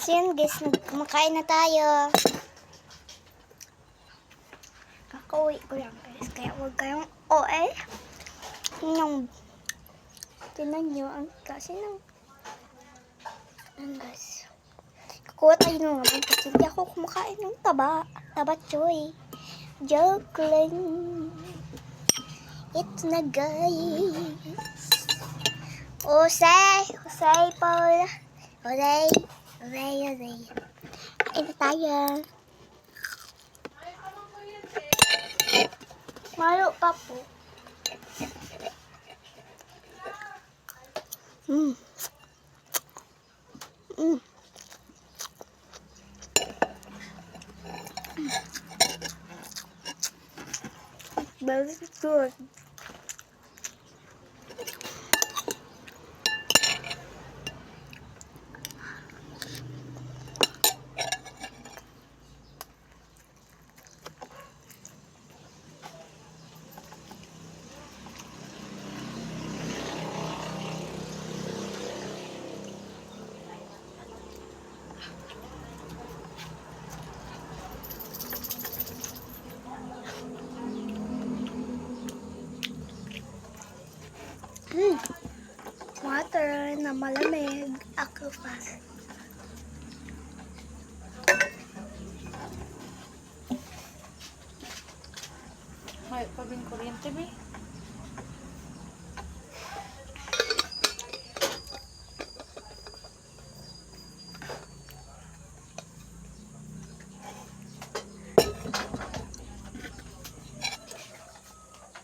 So yun guys, kumakain na tayo. Kakauwi ko lang guys, kaya huwag kayong OA. Yung tinan nyo, ang kasi ng guys. Kukuha tayo naman kasi hindi ako kumakain ng taba. Taba choy. Joke lang. Ito na guys. Usay Paul. Usay. Kain na tayo. Malo pa po. Very good. Water na malamig. Ako pa. May pabing kuryente ba?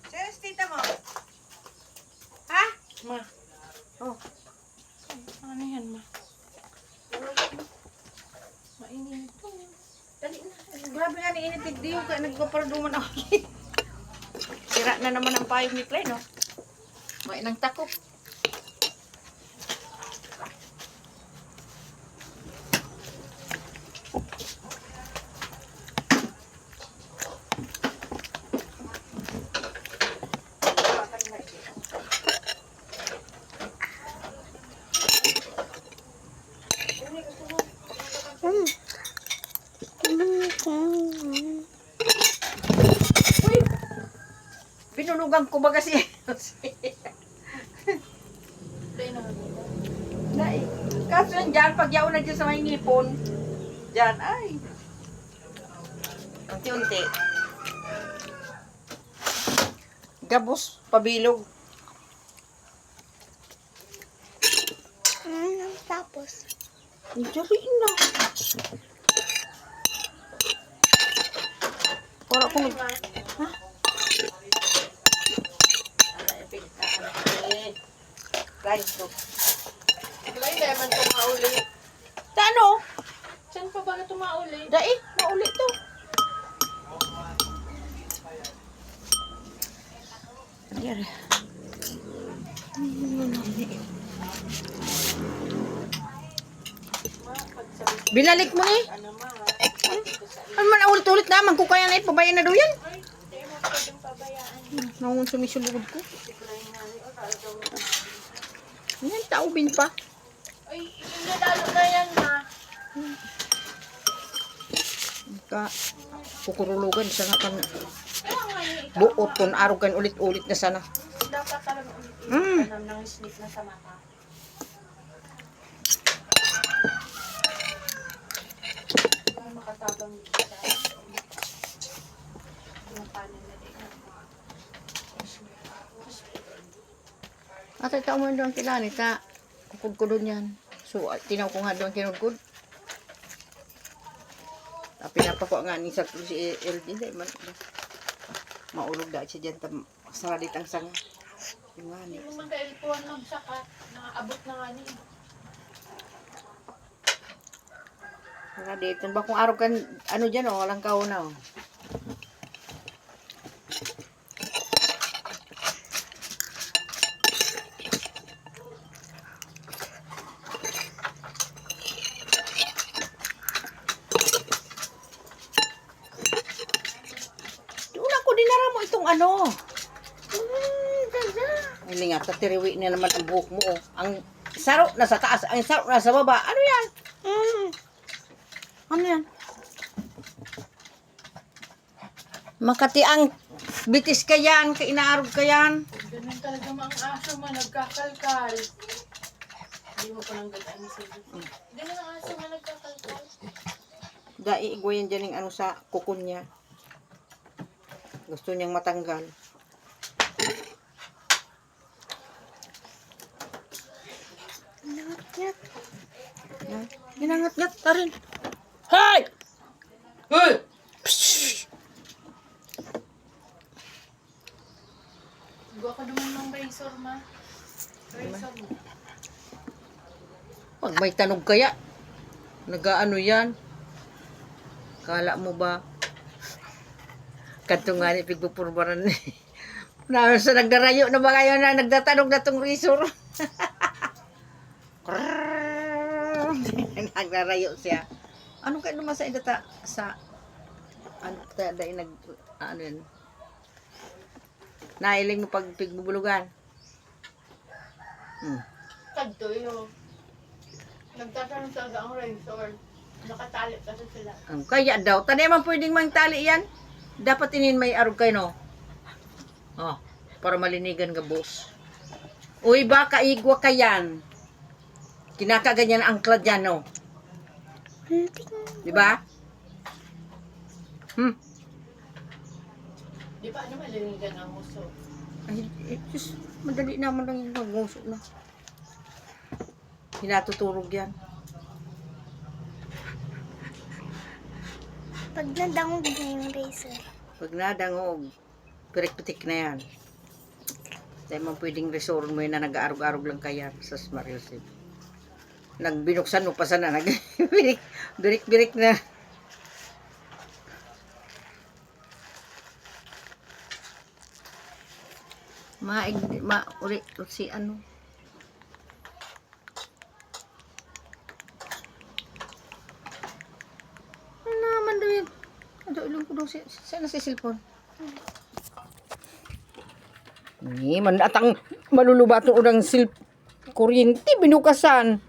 Serious, tita mo? Ha? Ma. Oh. Ano yan, ma? Mainit to. Dali na. Grabe nga ni initig diyo kaya nagpaparuduman ako. Sira na naman ang payong ni Clay, no? May nang takop. Pinulugan ko ba kasi? Dai. Kaso yan dyan, pag yaw na dyan sa may ngipon. Dyan, ay. Unti-unti. Gabos, pabilog. Tapos. Diyan na. Para ko nag... Ha? Ganito. Lay, naman ito mauli. Tano? Saan pa ba ito mauli? Dai, maulit to. Ayan. Binalik mo eh. Ano man, ulit-ulit naman. Kung kaya na ipabayan na daw yan. Nangun sumisulugod ko. Yan, taubin pa. Ay, inadalo na yan, ma. Ka, kukurulugan sana kan Kaya nga yun, buot kun arugan ulit-ulit na sana. dapat talaga ulit-ulit ka ng snip na sa mata. Para makatabang dito sa yung panin na din. At ito mo doon kilani ta. Kukudkudon yan. So, tinaw ko nga doon kinugkod. Pinapako nga ni sa si LD. Maulog dahil siya dyan. Saradit ang sanga. Yung nga ni. Yung mga kailpuan magsakat, nakaabot na nga niya. Saradit. Ba kung araw kan, ano dyan o, walang kauna o. Itong ano. Ay, nga, tatiriwi na naman ang buhok mo. Oh. Ang saro na sa taas, ang saro na sa baba. Ano yan? Ano yan? Makatiang bitis ka yan, kainaarog ka yan. Ganun talaga mga aso man, nagkakalkal. Hindi mo pa nang gadaan sa ganun ang aso man, nagkakalkal. Daiigwa yan dyan yung ano sa kukun niya. Gusto niyang matanggal. Nangat-ngat. Yan. Ginangat-ngat ka rin. Hey! Hoy! Gawa ka naman ng razor, ma. Razor mo. Pag may tanog kaya, nagaano yan? Kala mo ba? Kanto nga ni pigpupurbaran ni. Na sa nagdarayo na ba kayo na nagdatanog na tong resor? Nagdarayo siya. Ano kayo naman sa idata sa ano dahil nag ano yan? Nailing mo pag pigbubulugan. Kadto yun. Nagtatanong talaga ang razor. Nakatali kasi sila. Kaya daw, tanay man pwedeng mangtali yan. Dapat inin may arog kayo, no? Oh, para malinigan ka, boss. Uy, baka igwa ka yan. Kinakaganyan ang klad yan, no? Di ba? Di ba ano malinigan ang uso? Ay, just, madali naman lang yung maguso na. Hinatuturog yan. Pag nadangog na yung razor. Pag nadangog, pirik-pitik na yan. Dahil man pwedeng resoron mo yun na nag-aarog-arog lang kaya sa Mariusip. Nagbinuksan mo pa sana, birik-birik na. Uri, si ano. Ano naman daw yun? Ano, ilong ko daw saan na si cellphone? Ni, man atang malulubat ng urang kuryente binukasan.